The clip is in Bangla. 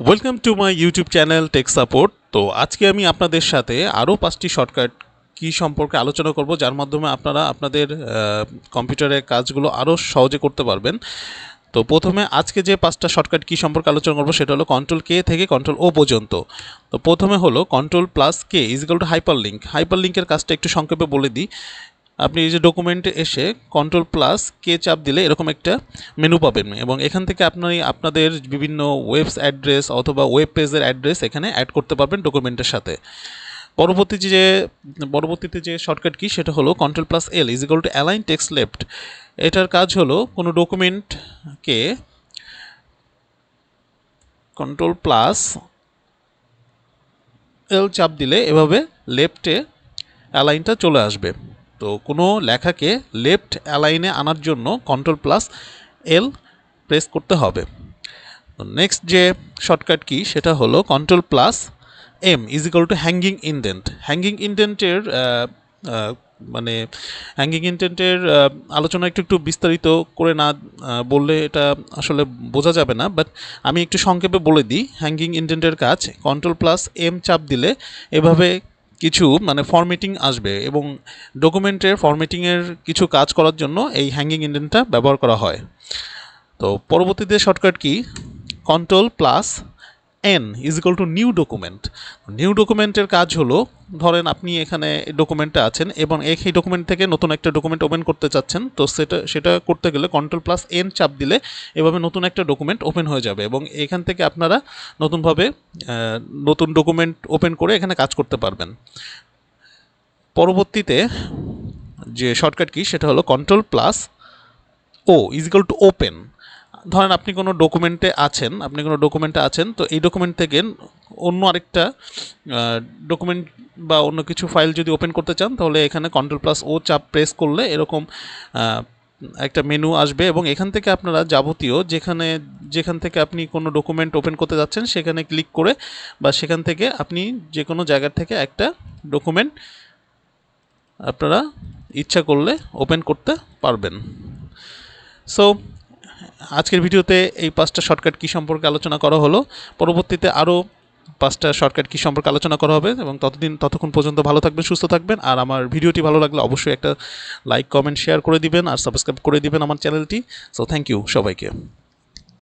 Welcome to my YouTube channel take support. তো আজকে আমি আপনাদের সাথে আরও 5টি শর্টকাট কি সম্পর্কে আলোচনা করব, যার মাধ্যমে আপনারা আপনাদের কম্পিউটারের কাজগুলো আরও সহজে করতে পারবেন। তো প্রথমে আজকে যে 5টা শর্টকাট কি সম্পর্কে আলোচনা করব সেটা হলো Ctrl K থেকে Ctrl O পর্যন্ত। তো প্রথমে হলো Ctrl+K = হাইপারলিঙ্ক। হাইপারলিঙ্কের কাজটা একটু সংক্ষেপে বলে দিই। আপনি এই যে ডকুমেন্টে এসে Ctrl+K চাপ দিলে এরকম একটা মেনু পাবেন এবং এখান থেকে আপনি আপনাদের বিভিন্ন ওয়েবস অ্যাড্রেস অথবা ওয়েব পেজের অ্যাড্রেস এখানে অ্যাড করতে পারবেন ডকুমেন্টের সাথে। পরবর্তীতে যে শর্টকাট কি সেটা হলো Ctrl+L = অ্যালাইন টেক্সট লেফট। এটার কাজ হলো কোনো ডকুমেন্টকে Ctrl+L চাপ দিলে এভাবে লেফটে অ্যালাইনটা চলে আসবে। তো কোনো লেখাকে লেফট অ্যালাইনে আনার জন্য Ctrl+L প্রেস করতে হবে। নেক্সট যে শর্টকাট কি সেটা হলো Ctrl+M = হ্যাঙ্গিং ইনডেন্ট। হ্যাঙ্গিং ইনডেন্টের আলোচনা একটু বিস্তারিত করে না বললে এটা আসলে বোঝা যাবে না, বাট আমি একটু সংক্ষেপে বলে দিই। হ্যাঙ্গিং ইনডেন্টের কাজ Ctrl+M চাপ দিলে এভাবে কিছু ফরম্যাটিং আসবে এবং ডকুমেন্টের ফরম্যাটিংয়ের কিছু কাজ করার জন্য এই হ্যাঙ্গিং ইনডেন্টটা ব্যবহার করা হয়। তো পরবর্তীতে shortcut key Ctrl+N = new document. New ডকুমেন্টের কাজ হলো, ধরেন আপনি এখানে ডকুমেন্টে আছেন এবং এই ডকুমেন্ট থেকে নতুন একটা ডকুমেন্ট ওপেন করতে চাচ্ছেন। তো সেটা করতে গেলে Ctrl+N চাপ দিলে এভাবে নতুন একটা ডকুমেন্ট ওপেন হয়ে যাবে এবং এখান থেকে আপনারা নতুন ডকুমেন্ট ওপেন করে এখানে কাজ করতে পারবেন। পরবর্তীতে যে শর্টকাট কি সেটা হলো Ctrl+O = ওপেন। ধরেন আপনি কোনো ডকুমেন্টে আছেন, তো এই ডকুমেন্ট থেকে অন্য আরেকটা ডকুমেন্ট বা অন্য কিছু ফাইল যদি ওপেন করতে চান, তাহলে এখানে Ctrl+O চাপ প্রেস করলে এরকম একটা মেনু আসবে এবং এখান থেকে আপনারা যাবতীয় যেখান থেকে আপনি কোনো ডকুমেন্ট ওপেন করতে যাচ্ছেন সেখানে ক্লিক করে বা সেখান থেকে আপনি যে কোনো জায়গার থেকে একটা ডকুমেন্ট আপনারা ইচ্ছা করলে ওপেন করতে পারবেন। সো আজকের ভিডিওতে এই 5টা শর্টকাট কি সম্পর্কে আলোচনা করা হলো। পরবর্তীতে আরও 5টা শর্টকাট কি সম্পর্কে আলোচনা করা হবে এবং ততক্ষণ পর্যন্ত ভালো থাকবেন, সুস্থ থাকবেন। আর আমার ভিডিওটি ভালো লাগলে অবশ্যই একটা লাইক, কমেন্ট, শেয়ার করে দিবেন আর সাবস্ক্রাইব করে দিবেন আমার চ্যানেলটি। সো থ্যাংক ইউ সবাইকে।